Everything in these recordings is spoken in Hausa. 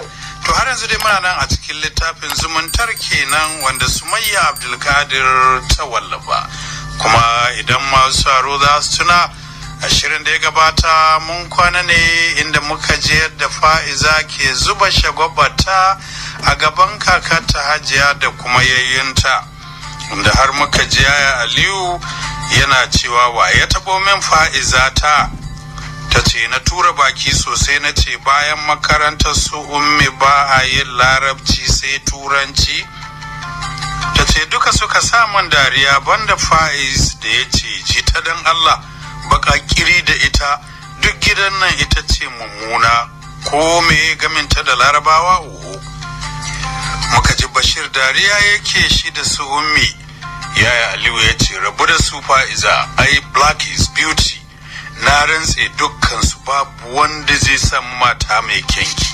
To har yanzu dai muna nan a cikin littafin zumuntar kenan wanda Sumayya Abdulkadir ta wallafa. Kuma idan masu saro za su tuna a shirin da ya gabata mun kwana ne inda muka je yadda Fa'iza ke zuba shagwabata a gaban kakarta Hajiya da kuma yayyinta. Inda har muka ji Yaya Aliyu yana cewa wa ya tabo min Fa'iza ta ce na tura baki sosai na ce bayan makarantar su ummi ba a yin larabci sai turanci. Ta ce duka suka samun dariya banda Fa'iz da ya ce ji ta dan Allah baka kiri da ita duk gidan nan ita ce mummuna ko me gaminta da larabawa uhu. Muka ji Bashir dariya yake shi da su ummi. Yaya Aliyu ya ce rabu da su Fa'iza ai black is beauty. Na rantse dukkansu babu wanda zai san mata mai kyanki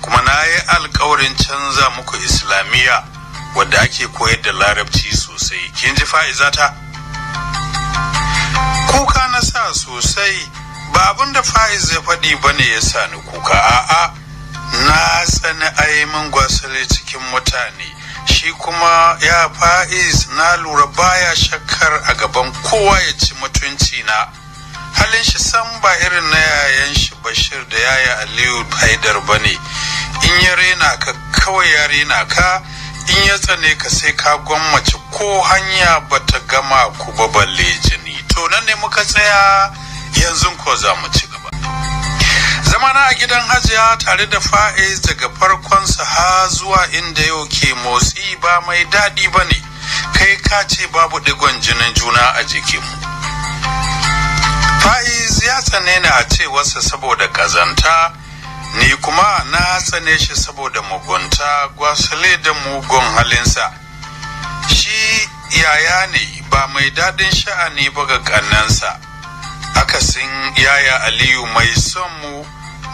kuma na yi alkawarin canza muku islamiyya wadda ake koyar da larabci sosai. Kin ji Fa'izata? Kuka na sa sosai ba abin da Fa'iz ya faɗi ba ne ya sa ni kuka, a'a na tsani aimin gwasale cikin mutane. Shi kuma ya Fa'iz na lura baya shakkar a gaban kowa ya ci mutunci na. Halin shi san ba irin na yayan shi Bashir da Yaya Aliyu Haidar bane. In ya rena ka kawai ya rena ka, in ya tsane ka sai ka gwammace ko hanya bata gama ku ba balle jini. To nan ne muka tsaya, yanzu ko za mu ci gaba. Zamana a gidan Hajiya tare da Fa'iz daga farkon sa ha zuwa inda yau ke motsi ba mai daɗi bane. Kai ka ce babu digon jinin juna a jikinmu. Fa'iz ya tsane ni a cewarsa saboda kazanta, ni kuma na tsane shi saboda mugunta gwasale da mugun halinsa. Shi yaya ne ba mai daɗin sha'ani ba ga ƙannansa, akasin Yaya Aliyu mai son mu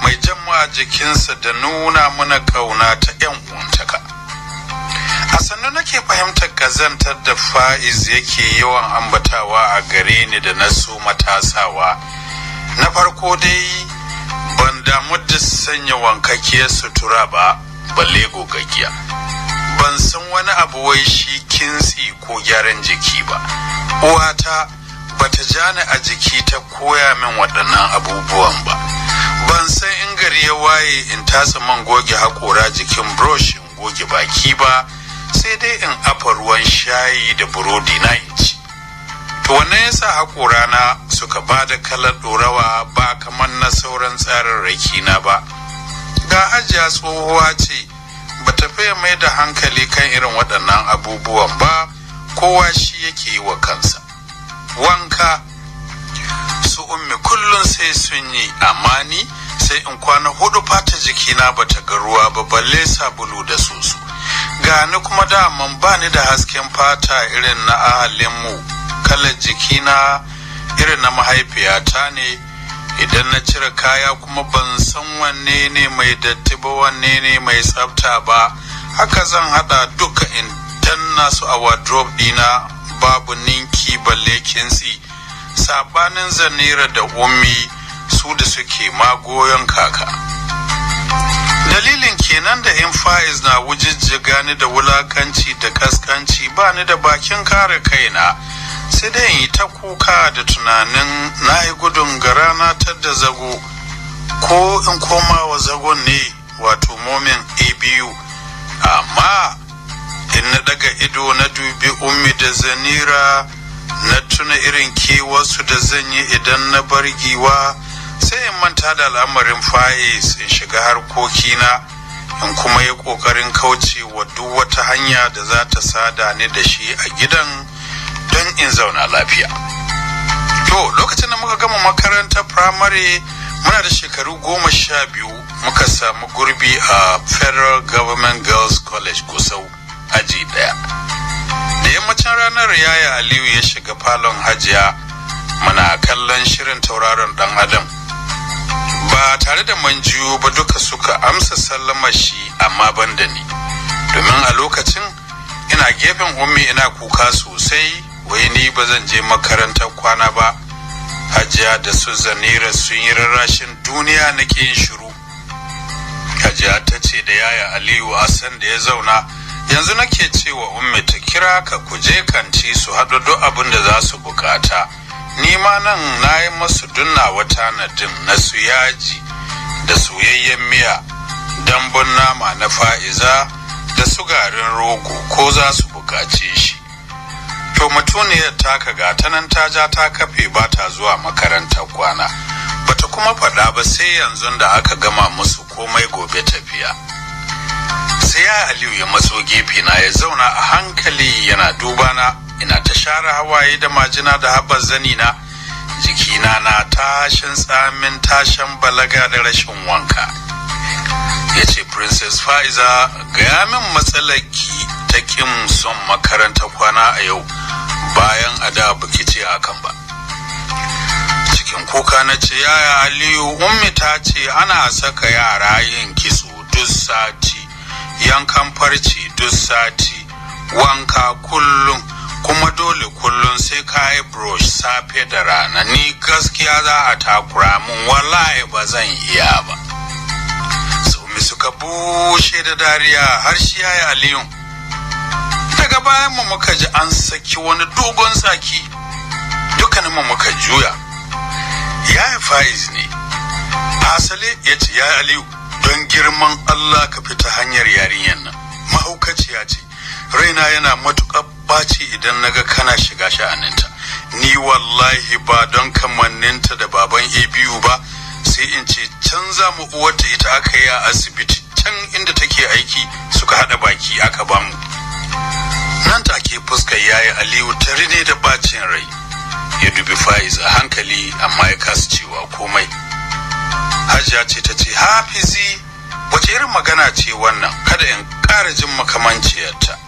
mai jan mu a jikinsa da nuna mana ƙauna ta 'yan uwantaka. A sannu nake fahimtar kazantar da Fa'iz yake yawan ambatawa a gare ni da na so matasawa. Na farko dai ban damu da sanya wankakkiyar sutura ba, balle gogaggiya. Ban san wani abu wai shi kintsi ko gyaran jiki ba. Uwata bata jani a jiki ta koya min waɗannan abubuwan ba. Ban san in gari ya waye in tasa man goge haƙora jikin brush in goge baki ba. Sai dai in afa ruwan shayi da burodi na ci. To wannan yasa haƙorana suka ba da kalar ɗorawa ba kamar na sauran tsararraki na ba. Ga Hajiya tsohuwa ce ba ta fiye mai da hankali kan irin waɗannan abubuwan ba, kowa shi yake yi wa kansa. Wanka su ummi kullum sai sun yi, amma ni sai in kwana 4 fata jikina ba ta ga ruwa ba balle sabulu da soso. Gani kuma daman ba ni da hasken fata irin na ahalinmu, kalar jikina irin na mahaifiyata ne. Idan na cire kaya kuma ban san wanne ne mai datti ba wanne ne mai tsafta ba, haka zan hada duka in danna su a wardrobe dina, babu ninki balle kintsi. Sabanin Zanira da Ummi su da suke magoyon kaka. Dalilin kenan da in Fa'iz na wujijjiga ni da wulakanci da kaskanci ba ni da bakin kare kaina, sai dai in yi ta kuka da tunanin na yi gudun gara na da zago, ko in koma wa zagon ne wato momin ABU. Amma in na daga ido na dubi Ummi da Zanira na tuna irin kewarsu da zan yi idan na bar giwa, sai in manta da al'amarin Fa'iz in shiga harkokina in kuma yi ƙoƙarin kauce wa duk wata hanya da za ta sada ni da shi a gidan don in zauna lafiya. To lokacin da muka gama makarantar firamare muna da shekaru 12 muka samu gurbi a Federal Government Girls College Gusau aji 1. Da yammacin ranar Yaya Aliyu ya shiga falon Hajiya muna kallon shirin tauraron dan Adam. Ba tare da manjiyo ba duka suka amsa sallama shi amma ban da ni, domin a lokacin ina gefen Ummi ina kuka sosai, wai ni ba zan je makarantar kwana ba. Hajiya da su Zanira sun yi rarrashin duniya nake yin shiru. Hajiya ta ce da yaya Aliyu a san da ya zauna, yanzu nake cewa ummi ta kira ka kuje kanti su haɗu duk abin da za su bukata. Ni ma nan na yi masu dunna wata nadin na su yaji da soyayyen miya, dambun nama na Fa'iza da su garin rogo ko za su bukace shi. To mutuniyar taka ga ta nan ta ja ta kafe ba ta zuwa makarantar kwana, bata kuma faɗa ba sai yanzu da aka gama musu komai gobe tafiya. Sai ya Aliyu ya matso gefe na ya zauna a hankali yana duba na, ina ta share hawaye da majina da haɓar zani na, jikina na tashin tsamin tashin balaga da rashin wanka. Ya ce, Princess Fa'iza, gaya min matsalarki ta kin son makaranta kwana a yau bayan a da baki ce akan ba. Cikin kuka na ce, yaya Aliyu, ummi ta ce ana saka yara yin kitso duk sati, yankan farci duk sati, wanka kullum, kuma dole kullum sai ka yi brush safe da rana. Ni gaskiya za a takura mun, wallahi ba zan iya ba. Suka bushe da dariya har shi yayi Aliyu. Daga bayan mu muka ji an saki wani dogon saki, dukkanin mu muka juya. Yayi Faiz ne. Asali ya ce, yayi Aliyu, don girman Allah ka fita hanyar yarinyan nan, mahaukaciya ce, raina yana matuƙar ɓaci idan naga kana shiga sha'aninta. Ni wallahi ba don kamanninta da baban ABU ba, sai in ce canza mu uwarta ita aka yi a asibiti can inda take aiki, suka haɗa baki aka bamu. Nan take fuskar yayi Aliyu tare ne da bacin rai, ya dubi Faiz a hankali amma ya kasa cewa komai. Hajiya ce ta ce, Hafizi, wace irin magana ce wannan, kada in ƙara jin makamanciyarta.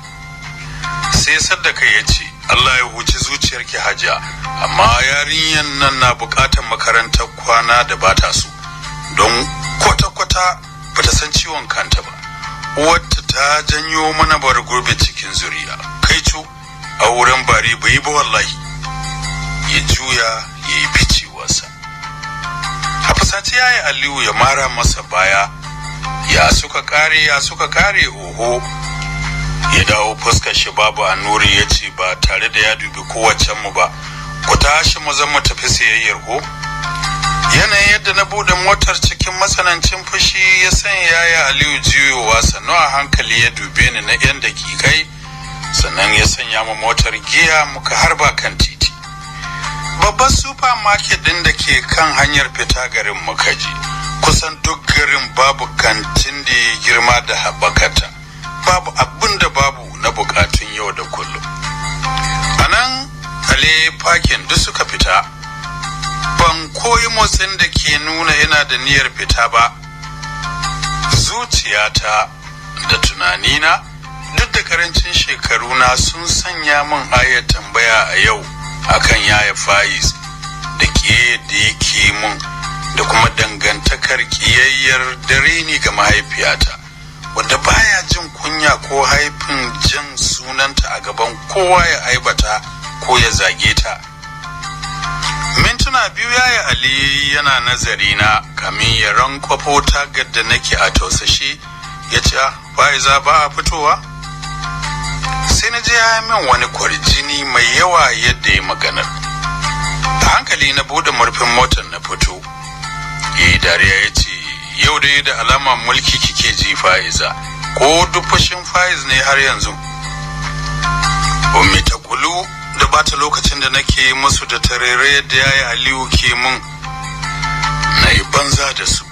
Sai Saddaka ya ce, Allah ya huci zuciyarki Hajiya, amma yarinyar nan na bukatar makarantar kwana da bata so, don kwata-kwata bata san ciwon kanta ba. Uwarta ta janyo mana bar gurbe cikin zuriya. Kai cu, a wurin bari bai ba wallahi. Ya juya ya yi ficewarsa. A fusace yayi Aliyu ya mara masa baya, ya suka kare oho. Ya dawo fuskar shi babu annuri ya ce ba tare da ya dubi kowace mu ba, ku tashi mu zan mu tafi siyayyar ko. Yanayin yadda na bude motar cikin matsanancin fushi ya sanya yaya Aliyu jiyowa, sannu a hankali ya dube ni na 'yan dakikai, sannan ya sanya mu motar giya muka harba kan titi. Babban supermarket din da ke kan hanyar fita garin muka je, kusan duk garin babu kantin da ya girma da haɓakata, babu abin da babu na bukatun yau da kullum. A nan ale fakin duk suka fita, ban koyi motsin da ke nuna yana da niyyar fita ba. Zuciyata da tunanina duk da karancin shekaruna sun sanya min ayar tambaya a yau akan yaya Faiz da ke da yake mun, da kuma dangantakar kiyayyar dare ni ga mahaifiyata, wadda baya jin kunya ko haifin jin sunanta a gaban kowa ya aibata ko ya zage ta. Mintuna biyu yaya Ali yana nazari na kamin ya rankwafo tagar da nake a tausashe, ya ce, Faiza ba a fitowa? Sai na je ya min wani kwarjini mai yawa yadda ya maganar. A hankali na bude murfin motar na fito. Yayi dariya ya ce, yau dai da alama mulki kike ji Faiza, ko duk fushin Faiz ne har yanzu? Ummi ta kulu da bata lokacin da nake musu da tarere da yayi Aliyu ke mun, na yi banza da su.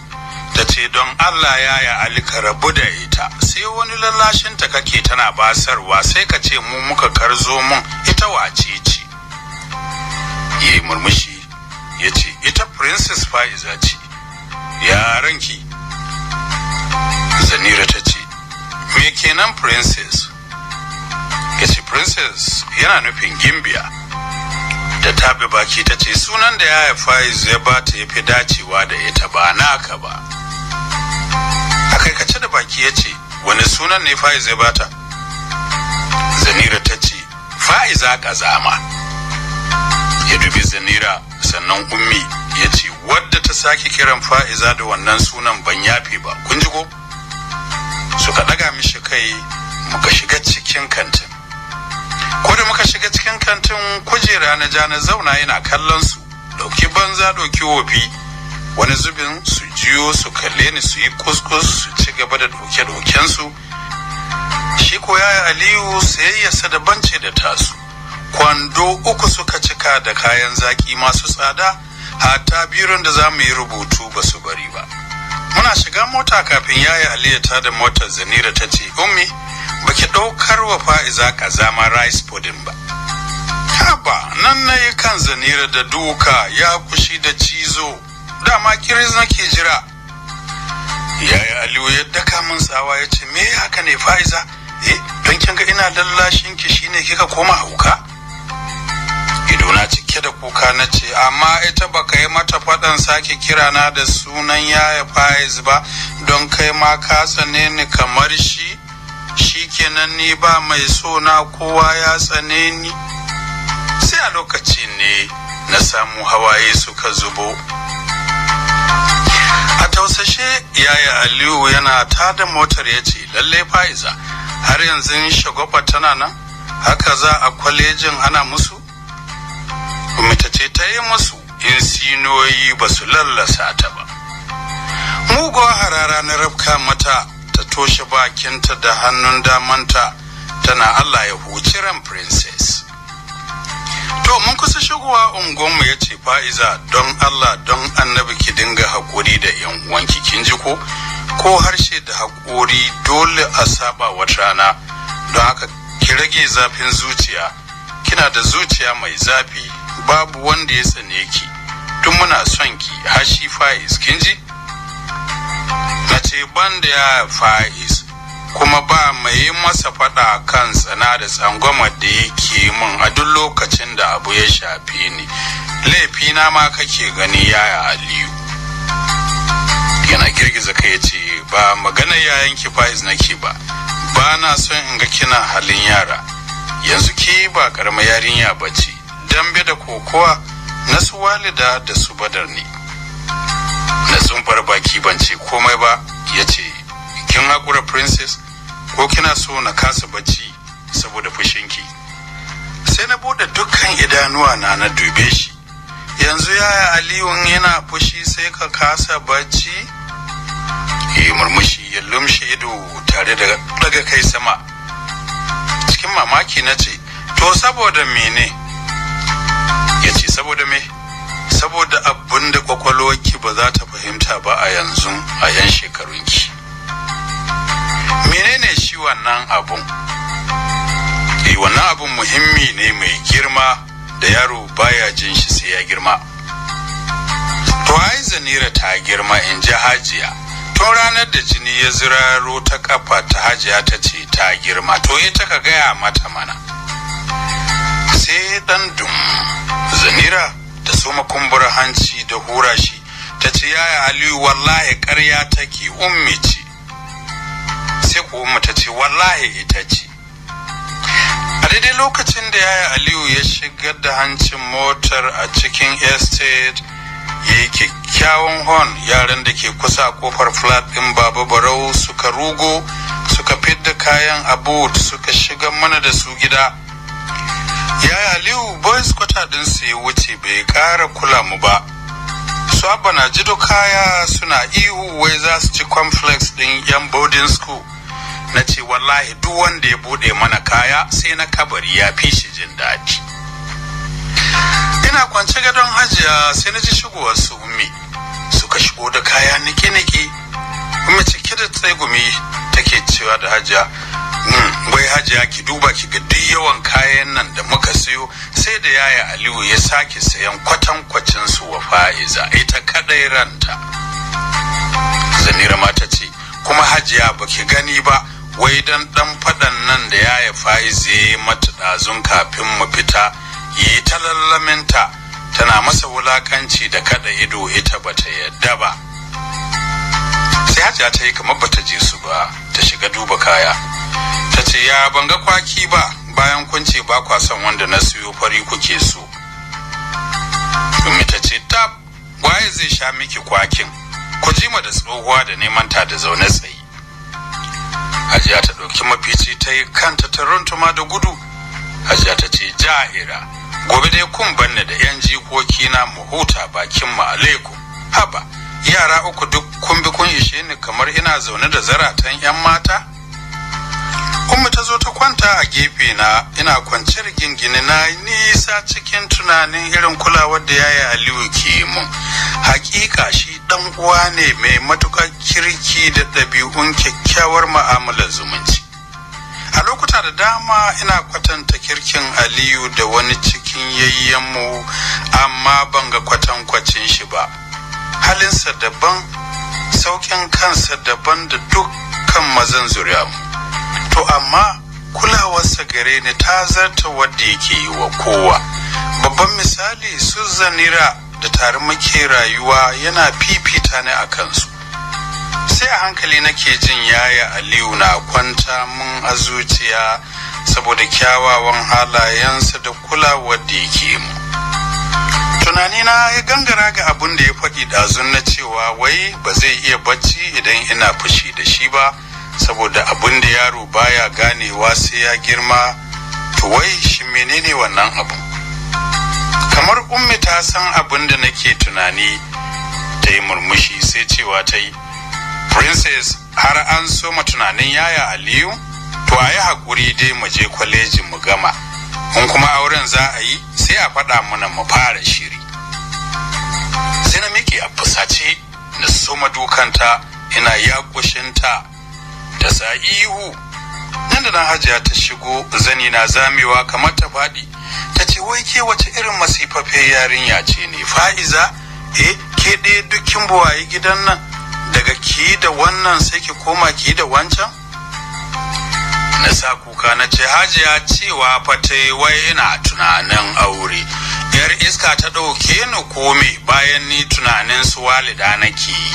Ta ce, don Allah yaya Ali ka rabu da ita, sai wani lallashin ta kake tana basarwa, sai ka ce mu muka karzo mun, ita wace ce? Yayi murmushi ya ce, ita Princess Faiza ce. Ya ranki? Zanira ta ce, me kenan Princess? Ya ce, Princess yana nufin Gimbiya. Da taɓe baki ta ce, sunan da yaya Faiz ya bata ya fi dacewa da ita ba naka ba. A kaikace da baki ya ce, wani sunan ne Faiz ya bata? Zanira ta ce, Faiza ƙazama. Ya dubi Zanira sannan Ummi ya ce, wadda ta sake kiran Fa'iza da wannan sunan ban yafe ba, kun ji ko? muka yi muka shiga cikin kantin. Ko da muka shiga cikin kantin kujera na ja na zauna yana kallon su, ɗauki banza ɗauki wofi. Wani zubin su jiyo su kalle ni su yi kuskus su ci gaba da ɗauke-ɗaukensu. Shi ko yaya Aliyu sayayyarsa da bance da tasu. Kwando uku suka cika da kayan zaki masu tsada, hatta biron da za mu yi rubutu ba su bari ba. Muna shiga mota kafin yaya Aliyu ta da motar Zanira ta ce, Ummi, baki ɗaukar wa Fa'iza kazama rice pudding ba. Haba, nan na yi kan Zanira da duka ya kushi da cizo, dama kiris nake jira. Yaya Aliyu ya daka min tsawa ya ce, me haka ne Fa'iza? Don kin ga ina lallashin ki shine kika koma hauka? Idona cike da kuka na ce, amma ita baka yi mata faɗan sake kira na da sunan yaya Faiz ba, don kai ma ka tsane ni kamar shi? Shikenan ni ba mai so na, kowa ya tsane ni. Sai a lokacin ne na samu hawaye suka zubo. A tausashe yaya Aliyu yana tada motar ya ce, lalle Faiza, har yanzu shagwaba tana nan? Haka za a kwalejin ana musu? Umita ce ta yi musu insinoyi ba su lallasa ta ba. Muguwa harara na rabka mata ta toshe bakinta da hannun damanta tana Allah ya huci ran princess. To mun kusa shigowa unguwanmu ya ce Fa'iza, don Allah don annabi ki dinga haƙuri da yan uwanki, kin ji ko harshe da haƙuri dole a saba wata rana, don haka ki rage zafin zuciya. Kina da zuciya mai zafi, babu wanda ya tsane ki, tun muna son ki har shi Fa'iz, kin ji? Na ce ban da ya Fa'iz, kuma ba mai yi masa faɗa kan tsana da tsangwamar da yake min a duk lokacin da abu ya shafe ni. Laifina ma kake gani yaya Aliyu. Yana girgiza kai ya ce, ba maganar yayanki Faiz nake ba, ba na son in ga kina halin yara. Yanzu ki ba karamar yarinya ba ce, dambe da kokowa na su Walida da su Badar ne. Na tsumfar baki ban ce komai ba, ya ce, kin haƙura princess, ko kina so na kasa bacci saboda fushinki? Sai na bude dukkan idanuwa na dube shi. Yanzu yaya Aliyu yana fushi sai ka kasa bacci? Murmushi ya lumshe ido tare da daga kai sama. Cikin mamaki na ce, to saboda mene? Ya ce, saboda me? Saboda abin da kwakwalwarki ba za ta fahimta ba a yanzu a 'yan shekarunki. Menene shi wannan abun? Wannan abun muhimmi ne mai girma da yaro baya jin shi sai ya girma. To ai Zanira ta girma, in ji Hajiya. Tun ranar da jini ya ziraro ta kafa ta Hajiya ta ce ta girma, to ita ka gaya mata mana. Sai dan dum Zanira ta soma kumbura hanci da hura shi, ta ce yaya Aliyu wallahi ƙarya take, ummi ce. Sai ko umma ta ce wallahi ita ce. A daidai lokacin da yaya Aliyu ya shigar da hancin motar a cikin estate, ya yi kyakkyawan horn, yaran da ke kusa a kofar flat ɗin Baba Barau suka rugo, suka fidda kayan a boot suka shiga mana da su gida. Yaya Aliyu boys kwata ɗinsu ya wuce bai ƙara kula mu ba. Su abba na jido kaya suna ihu wai za su ci cornflakes ɗin yan boarding school. Na ce wallahi duk wanda ya bude mana kaya sai na kabari ya fi shi jin daɗi. Ina kwance gadon Hajiya sai na ji shigowar su ummi. Suka shigo da kaya niki-niki. Ummi cike da tsegumi take cewa da Hajiya, wai Hajiya ki duba ki ga duk yawan kayan nan da muka sayo, sai da yaya Aliyu ya sake sayan kwatankwacin su wa Fa'iza, ita kadai ranta. Zanira ma ta ce, kuma Hajiya baki gani ba, wai dan faɗan nan da yaya Faiz ya yi mata ɗazun kafin mu fita, yi ta lallaminta tana masa wulakanci da kada ido, ita bata yadda ba. Sai Hajiya ta yi kamar bata ji su ba, ta shiga duba kaya. Ta ce ya banga kwaki ba, bayan kun ce ba kwa son wanda na siyo fari kuke so. Ummi ta ce tab, waye zai sha miki kwakin? Ku ji ma da tsohuwa da neman ta da zaune tsaye. Hajiya ta ɗauki mafici ta yi kanta ta runtuma da gudu. Hajiya ta ce, Ja'ira, gobe dai kun banne da 'yan jikoki na mu huta bakin mu alaikum. Haba, yara uku duk kun bi kun ishe ni kamar ina zaune da zaratan 'yan mata? Ummi ta zo ta kwanta a gefe na, ina kwance gingini na nisa cikin tunanin irin kulawar da yaya Aliyu ke mun. Hakika shi dan uwa ne mai matukar kirki da ɗabi'un kyakkyawar mu'amalar zumunci. A lokuta da dama ina kwatanta kirkin Aliyu da wani cikin yayyenmu, amma ban ga kwatankwacin shi ba. Halinsa daban, sauƙin kansa daban da dukkan mazan zuriyarmu. To amma kulawarsa gare ni ta zarta wadda yake yi wa kowa. Babban misali su Zanira da tare muke rayuwa yana fifita ni a kansu. Sai a hankali nake jin yaya Aliyu na kwanta mun a zuciya saboda kyawawan halayensa da kulawar da yake mu. Tunanina ya gangara ga abin da ya faɗi ɗazun na cewa wai ba zai iya bacci idan ina fushi da shi ba, saboda abin da yaro baya ganewa sai ya girma. To wai shi menene wannan abu? Kamar Ummi ta san abin da nake tunani, ta yi murmushi sai cewa ta yi, Princess, har an soma tunanin yaya Aliyu? To a yi haƙuri dai mu je kwalejin mu gama. In kuma auren za a yi sai a faɗa mana mu fara shiri. Sai na miƙe a fusace na soma dukanta, ina yakushinta ta sa ihu. Nan da nan Hajiya ta shigo, zani na zamewa kamar ta faɗi. Ta ce, wai ke wace irin masifaffe yarinya ce ne? Fa'iza, ke ɗaya dukkin buwaye gidan nan, daga ki da wannan sai ki koma ki da wancan? Na sa kuka na ce, Hajiya cewa fa ta wai ina tunanin aure. Yar iska ta ɗauke ni kome bayan ni tunanin su walida nake yi.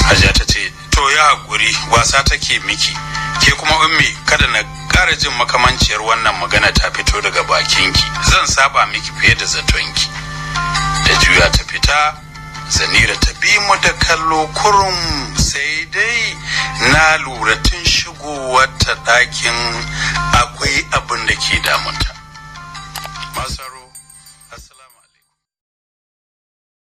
Hajiya ta ce, to ya haƙuri, wasa take miki. Ke kuma Ummi, kada na ƙara jin makamanciyar wannan magana ta fito daga bakinki. Zan saba miki fiye da zatonki. Da juya ta fita, Zanira ta bi mu da kallo kurum, sai dai na lura tun shigowar ta ɗakin akwai abin da ke damunta. Masaro